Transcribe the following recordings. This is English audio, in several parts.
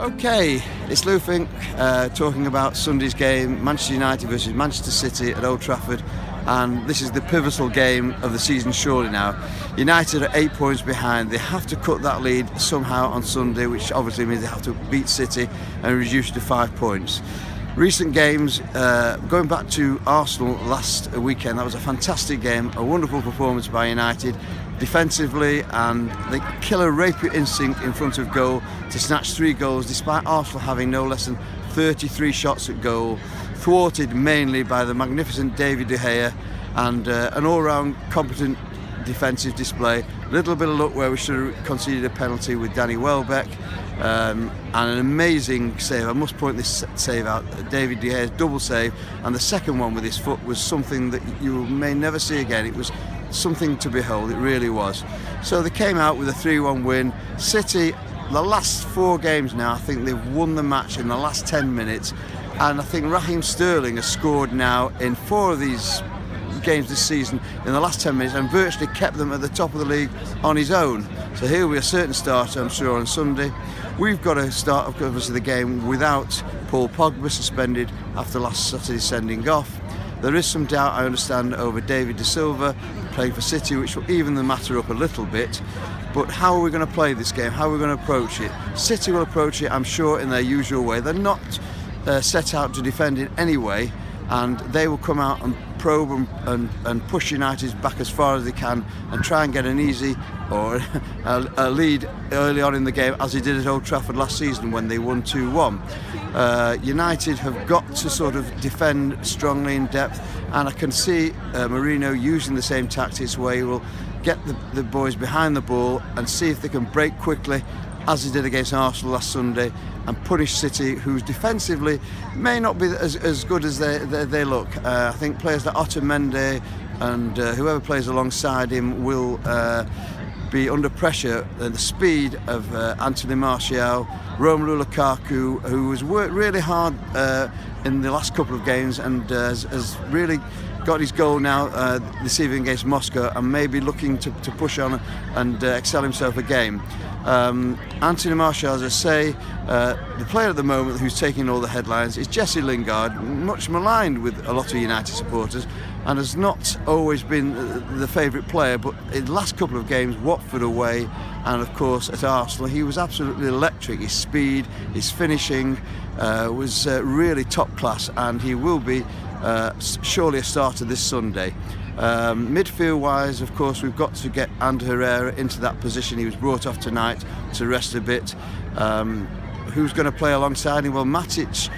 Okay, it's Lou Fink talking about Sunday's game, Manchester United versus Manchester City at Old Trafford, and this is the pivotal game of the season surely now. United are 8 points behind. They have to cut that lead somehow on Sunday, which obviously means they have to beat City and reduce to 5 points. Recent games, going back to Arsenal last weekend, that was a fantastic game, a wonderful performance by United defensively, and the killer rapier instinct in front of goal to snatch 3 goals despite Arsenal having no less than 33 shots at goal, thwarted mainly by the magnificent David de Gea and an all-round competent defensive display. A little bit of luck where we should have conceded a penalty with Danny Welbeck, and an amazing save. I must point this save out, David de Gea's double save, and the second one with his foot was something that you may never see again. It was something to behold, it really was. So they came out with a 3-1 win. City, the last 4 games now, I think they've won the match in the last 10 minutes, and I think Raheem Sterling has scored now in 4 of these games this season in the last 10 minutes and virtually kept them at the top of the league on his own. So here we're a certain starter, I'm sure, on Sunday. We've got to start, of course, the game without Paul Pogba, suspended after last Saturday's sending off. There is some doubt, I understand, over David de Silva playing for City, which will even the matter up a little bit. But how are we going to play this game? How are we going to approach it? City will approach it, I'm sure, in their usual way. They're not set out to defend it anyway, and they will come out and probe and push United back as far as they can and try and get an easy or a lead early on in the game, as they did at Old Trafford last season when they won 2-1. United have got to sort of defend strongly in depth, and I can see Mourinho using the same tactics where he will get the boys behind the ball and see if they can break quickly, as he did against Arsenal last Sunday, and punish City, who defensively may not be as good as they look. I think players like Otamendi and whoever plays alongside him will be under pressure. The speed of Anthony Martial, Romelu Lukaku, who has worked really hard in the last couple of games and has really got his goal now this evening against Moscow, and maybe looking to push on and excel himself again. Anthony Martial, as I say, the player at the moment who's taking all the headlines is Jesse Lingard, much maligned with a lot of United supporters and has not always been the favourite player, but in the last couple of games, Watford away and of course at Arsenal, he was absolutely electric. His speed, his finishing was really top class, and he will be surely a starter this Sunday. Midfield wise, of course, we've got to get Ander Herrera into that position. He was brought off tonight to rest a bit. Who's going to play alongside him? Well, Matic,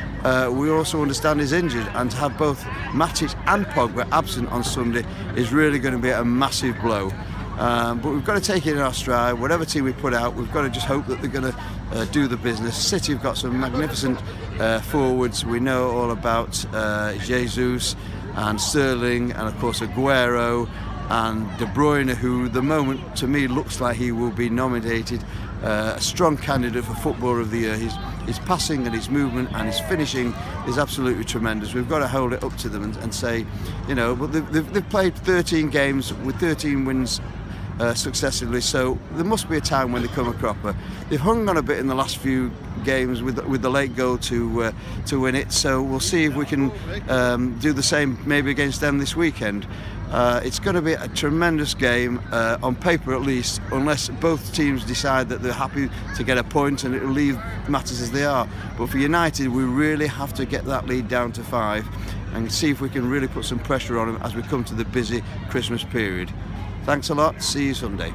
we also understand, is injured, and to have both Matic and Pogba absent on Sunday is really going to be a massive blow. But we've got to take it in our stride. Whatever team we put out, we've got to just hope that they're going to do the business. City have got some magnificent forwards. We know all about Jesus and Sterling, and of course Aguero and De Bruyne, who the moment to me looks like he will be nominated a strong candidate for Footballer of the Year. His passing and his movement and his finishing is absolutely tremendous. We've got to hold it up to them and say, you know, but they've played 13 games with 13 wins successively, so there must be a time when they come a cropper. They've hung on a bit in the last few games with the late goal to win it, so we'll see if we can do the same maybe against them this weekend. It's going to be a tremendous game, on paper at least, unless both teams decide that they're happy to get a point and it'll leave matters as they are. But for United, we really have to get that lead down to 5 and see if we can really put some pressure on them as we come to the busy Christmas period. Thanks a lot, see you Sunday.